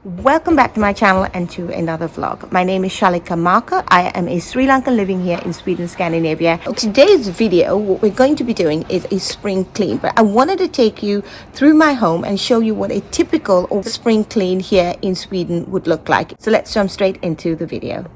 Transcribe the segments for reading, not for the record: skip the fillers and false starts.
Welcome back to my channel and to another vlog. My name is Shalika. I am a Sri Lankan living here in Sweden, Scandinavia. Today's video, what we're going to be doing is a spring clean, but I wanted to take you through my home and show you what a typical or spring clean here in Sweden would look like. So let's jump straight into the video.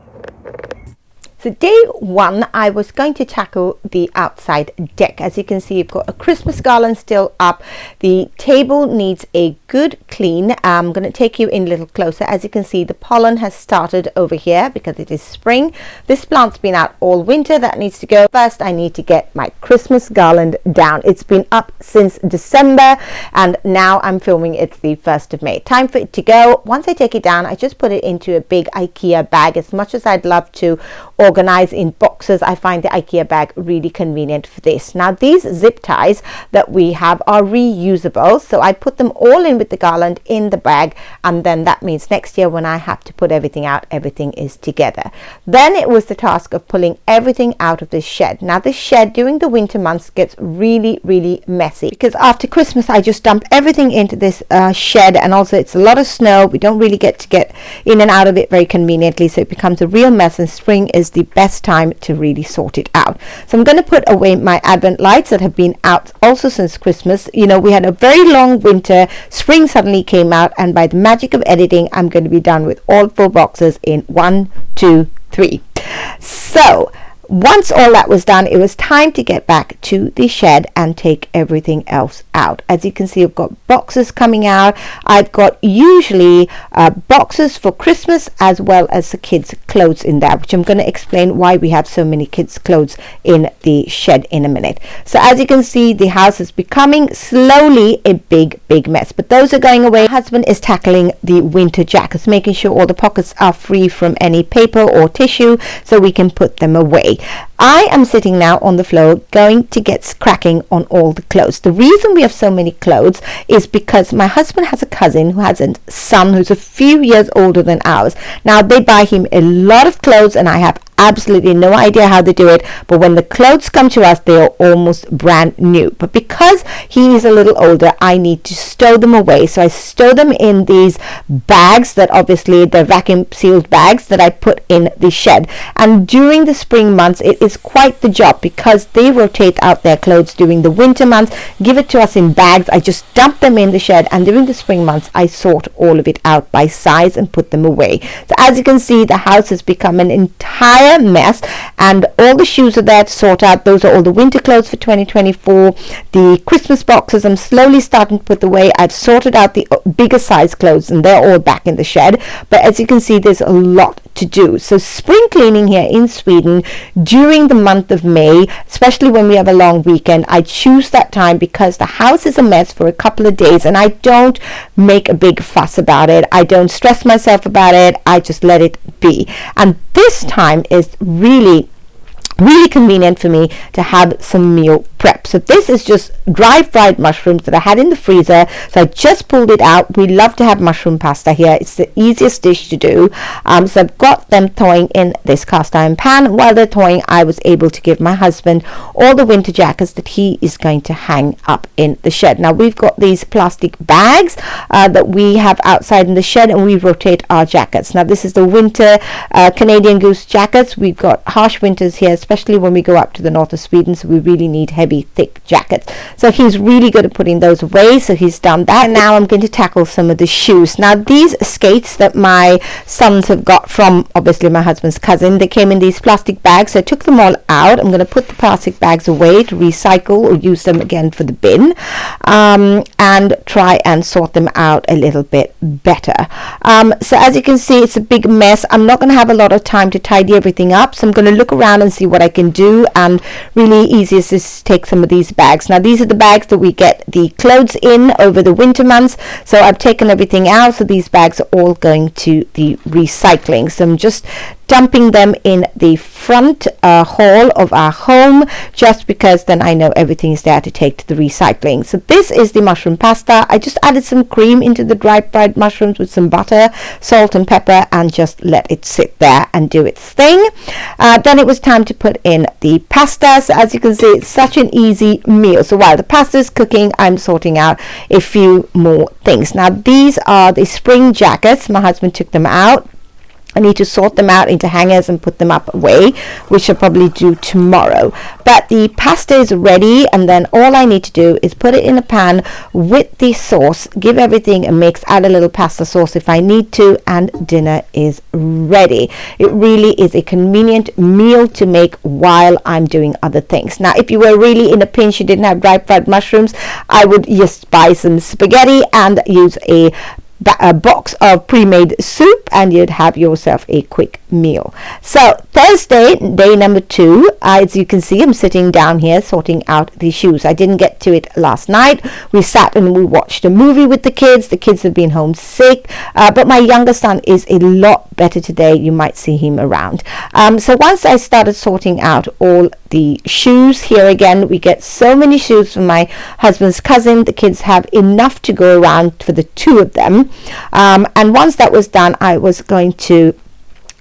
So day one, I was going to tackle the outside deck. As you can see, you've got a Christmas garland still up. The table needs a good clean. I'm going to take you in a little closer. As you can see, the pollen has started over here because it is spring. This plant's been out all winter. That needs to go. First, I need to get my Christmas garland down. It's been up since December and now I'm filming it's the 1st of May. Time for it to go. Once I take it down, I just put it into a big IKEA bag. As much as I'd love to organize in boxes, I find the IKEA bag really convenient for this. Now these zip ties that we have are reusable, so I put them all in with the garland in the bag, and then that means next year when I have to put everything out, everything is together. Then it was the task of pulling everything out of this shed. Now this shed during the winter months gets really messy because after Christmas I just dump everything into this shed, and also it's a lot of snow. We don't really get in and out of it very conveniently, so it becomes a real mess, and spring is the best time to really sort it out. So I'm going to put away my advent lights that have been out also since Christmas. You know, we had a very long winter. Spring suddenly came out, and by the magic of editing, I'm going to be done with all 4 boxes in 1, 2, 3. So once all that was done, it was time to get back to the shed and take everything else out. As you can see, I've got boxes coming out. I've got usually boxes for Christmas as well as the kids' clothes in there, which I'm going to explain why we have so many kids' clothes in the shed in a minute. So as you can see, the house is becoming slowly a big mess, but those are going away. My husband is tackling the winter jackets, making sure all the pockets are free from any paper or tissue so we can put them away. I am sitting now on the floor going to get cracking on all the clothes. The reason we have so many clothes is because my husband has a cousin who has a son who's a few years older than ours. Now they buy him a lot of clothes and I have absolutely no idea how they do it, but when the clothes come to us, they are almost brand new. But because he is a little older, I need to stow them away. So I stow them in these bags that obviously they're vacuum sealed bags that I put in the shed. And during the spring months, it is quite the job because they rotate out their clothes during the winter months, give it to us in bags. I just dump them in the shed, and during the spring months, I sort all of it out by size and put them away. So as you can see, the house has become an entire mess, and all the shoes are there to sort out. Those are all the winter clothes for 2024. The Christmas boxes I'm slowly starting to put away. I've sorted out the bigger size clothes and they're all back in the shed, but as you can see, there's a lot to do. So spring cleaning here in Sweden during the month of May, especially when we have a long weekend, I choose that time because the house is a mess for a couple of days and I don't make a big fuss about it. I don't stress myself about it. I just let it be. And this time is really convenient for me to have some meal prep. So this is just dry fried mushrooms that I had in the freezer, so I just pulled it out. We love to have mushroom pasta here. It's the easiest dish to do. So I've got them thawing in this cast iron pan. While they're thawing, I was able to give my husband all the winter jackets that he is going to hang up in the shed. Now we've got these plastic bags that we have outside in the shed, and we rotate our jackets. Now this is the winter Canadian Goose jackets. We've got harsh winters here, especially when we go up to the north of Sweden, so we really need heavy thick jackets. So he's really good at putting those away, so he's done that. Now I'm going to tackle some of the shoes. Now these skates that my sons have got from obviously my husband's cousin, they came in these plastic bags, so I took them all out. I'm going to put the plastic bags away to recycle or use them again for the bin, and try and sort them out a little bit better. So as you can see, it's a big mess. I'm not going to have a lot of time to tidy everything up, so I'm going to look around and see what I can do, and really easiest is take some of these bags. Now these are the bags that we get the clothes in over the winter months, so I've taken everything out, so these bags are all going to the recycling. So I'm just dumping them in the front hall of our home, just because then I know everything is there to take to the recycling. So this is the mushroom pasta. I just added some cream into the dry fried mushrooms with some butter, salt and pepper, and just let it sit there and do its thing. Then it was time to put in the pasta. So as you can see, it's such an easy meal. So while the pasta is cooking, I'm sorting out a few more things. Now these are the spring jackets. My husband took them out. I need to sort them out into hangers and put them up away, which I'll probably do tomorrow. But the pasta is ready, and then all I need to do is put it in a pan with the sauce, give everything a mix, add a little pasta sauce if I need to, and dinner is ready. It really is a convenient meal to make while I'm doing other things. Now, if you were really in a pinch, you didn't have dry fried mushrooms, I would just buy some spaghetti and use a box of pre-made soup, and you'd have yourself a quick meal. So Thursday, day number 2, as you can see, I'm sitting down here sorting out the shoes. I didn't get to it last night. We sat and we watched a movie with the kids. The kids have been home sick, but my younger son is a lot better today. You might see him around. So once I started sorting out all the shoes, here again we get so many shoes from my husband's cousin. The kids have enough to go around for the 2 of them. And once that was done, I was going to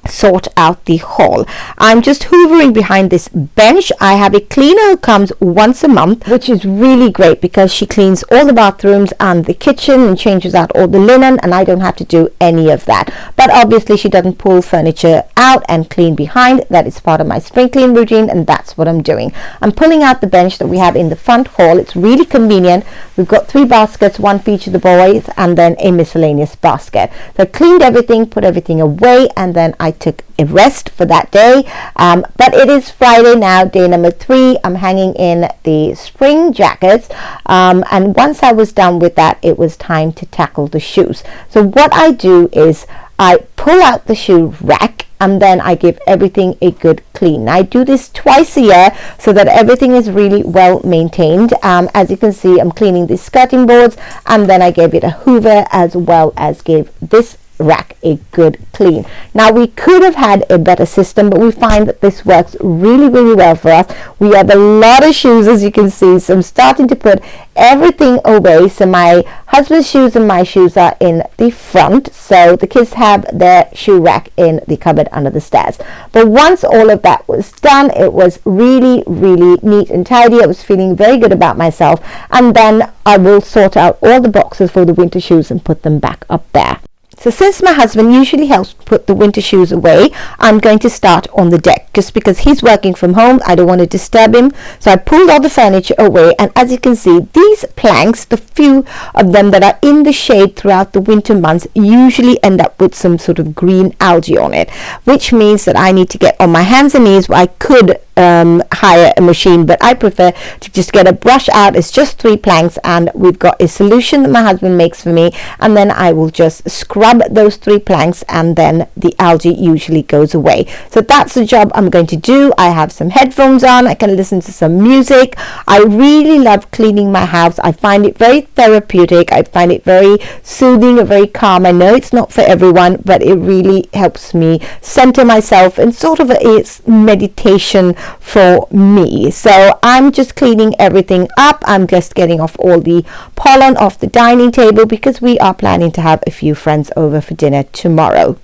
sort out the hall. I'm just hoovering behind this bench. I have a cleaner who comes once a month, which is really great because she cleans all the bathrooms and the kitchen and changes out all the linen, and I don't have to do any of that. But obviously she doesn't pull furniture out and clean behind. That is part of my spring clean routine, and that's what I'm doing. I'm pulling out the bench that we have in the front hall. It's really convenient. We've got 3 baskets, one for each of the boys, and then a miscellaneous basket. So I cleaned everything, put everything away, and then I took a rest for that day. But it is Friday now, day number 3. I'm hanging in the spring jackets, and once I was done with that, it was time to tackle the shoes. So what I do is I pull out the shoe rack, and then I give everything a good clean. I do this twice a year so that everything is really well maintained. As you can see, I'm cleaning the skirting boards, and then I gave it a hoover as well as gave this rack a good clean. Now we could have had a better system, but we find that this works really well for us. We have a lot of shoes, as you can see, so I'm starting to put everything away. So my husband's shoes and my shoes are in the front, so the kids have their shoe rack in the cupboard under the stairs. But once all of that was done, it was really neat and tidy. I was feeling very good about myself, and then I will sort out all the boxes for the winter shoes and put them back up there. So since my husband usually helps put the winter shoes away, I'm going to start on the deck, just because he's working from home. I don't want to disturb him. So I pulled all the furniture away, and as you can see, these planks, the few of them that are in the shade throughout the winter months, usually end up with some sort of green algae on it, which means that I need to get on my hands and knees. I could hire a machine, but I prefer to just get a brush out. It's just 3 planks, and we've got a solution that my husband makes for me, and then I will just scrub those 3 planks, and then the algae usually goes away. So that's the job I'm going to do. I have some headphones on. I can listen to some music. I really love cleaning my house. I find it very therapeutic. I find it very soothing and very calm. I know it's not for everyone, but it really helps me center myself, and sort of it's meditation for me. So I'm just cleaning everything up. I'm just getting off all the pollen off the dining table, because we are planning to have a few friends over for dinner tomorrow.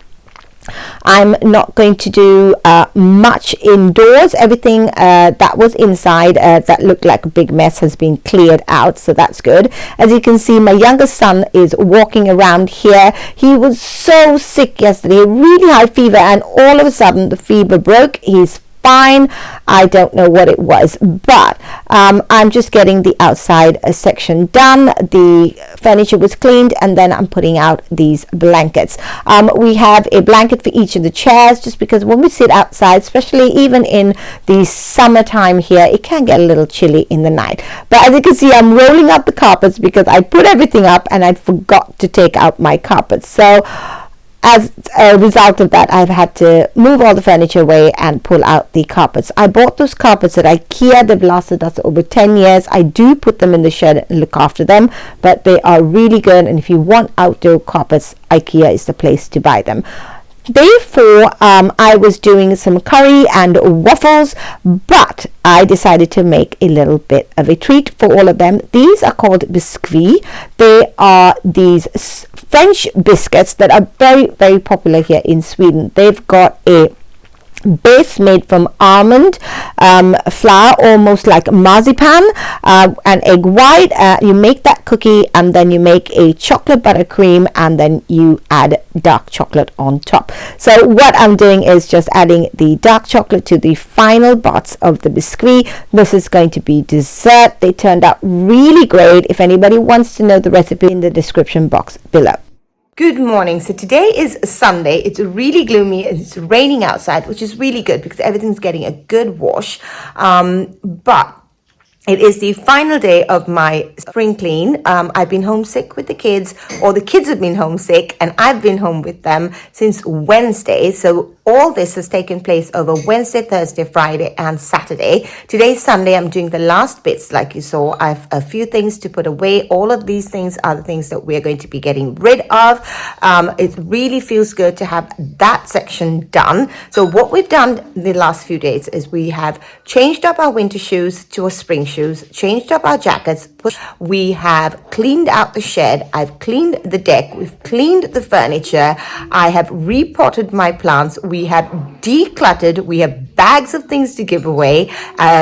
I'm not going to do much indoors. Everything that was inside that looked like a big mess has been cleared out, so that's good. As you can see, my youngest son is walking around here. He was so sick yesterday, really high fever, and all of a sudden the fever broke. He's fine. I don't know what it was, but I'm just getting the outside section done. The furniture was cleaned, and then I'm putting out these blankets. We have a blanket for each of the chairs, just because when we sit outside, especially even in the summertime here, it can get a little chilly in the night. But as you can see, I'm rolling up the carpets because I put everything up and I forgot to take out my carpets. So as a result of that, I've had to move all the furniture away and pull out the carpets. I bought those carpets at IKEA. They've lasted us over 10 years. I do put them in the shed and look after them, but they are really good. And if you want outdoor carpets, IKEA is the place to buy them. Day 4, I was doing some curry and waffles, but I decided to make a little bit of a treat for all of them. These are called biscuits. They are these French biscuits that are very, very popular here in Sweden. They've got a base made from almond flour, almost like marzipan, and egg white. You make that cookie, and then you make a chocolate buttercream, and then you add dark chocolate on top. So what I'm doing is just adding the dark chocolate to the final bits of the biscuit. This is going to be dessert. They turned out really great. If anybody wants to know the recipe, in the description box below. Good morning. So today is Sunday. It's really gloomy. It's raining outside, which is really good because everything's getting a good wash. But it is the final day of my spring clean. I've been homesick with the kids, or the kids have been homesick, and I've been home with them since Wednesday. So all this has taken place over Wednesday, Thursday, Friday, and Saturday. Today's Sunday. I'm doing the last bits, like you saw. I have a few things to put away. All of these things are the things that we're going to be getting rid of. It really feels good to have that section done. So what we've done the last few days is we have changed up our winter shoes to our spring shoes, changed up our jackets. We have cleaned out the shed. I've cleaned the deck. We've cleaned the furniture. I have repotted my plants. We have decluttered. We have bags of things to give away,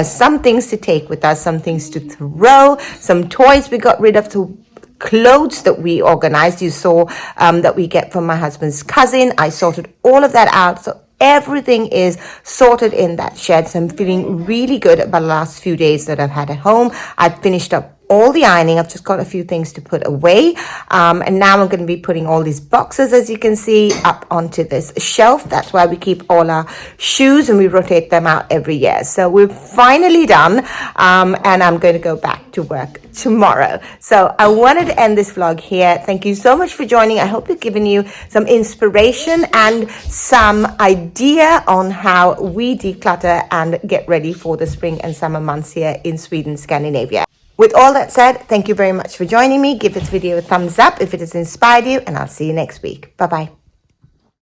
some things to take with us, some things to throw, some toys we got rid of, to clothes that we organized. You saw that we get from my husband's cousin. I sorted all of that out. So everything is sorted in that shed. So I'm feeling really good about the last few days that I've had at home. I've finished up all the ironing. I've just got a few things to put away, and now I'm going to be putting all these boxes, as you can see, up onto this shelf. That's why we keep all our shoes, and we rotate them out every year. So we're finally done, and I'm going to go back to work tomorrow. So I wanted to end this vlog here. Thank you so much for joining. I hope it's given you some inspiration and some idea on how we declutter and get ready for the spring and summer months here in Sweden, Scandinavia. With all that said, thank you very much for joining me. Give this video a thumbs up if it has inspired you, and I'll see you next week. Bye-bye.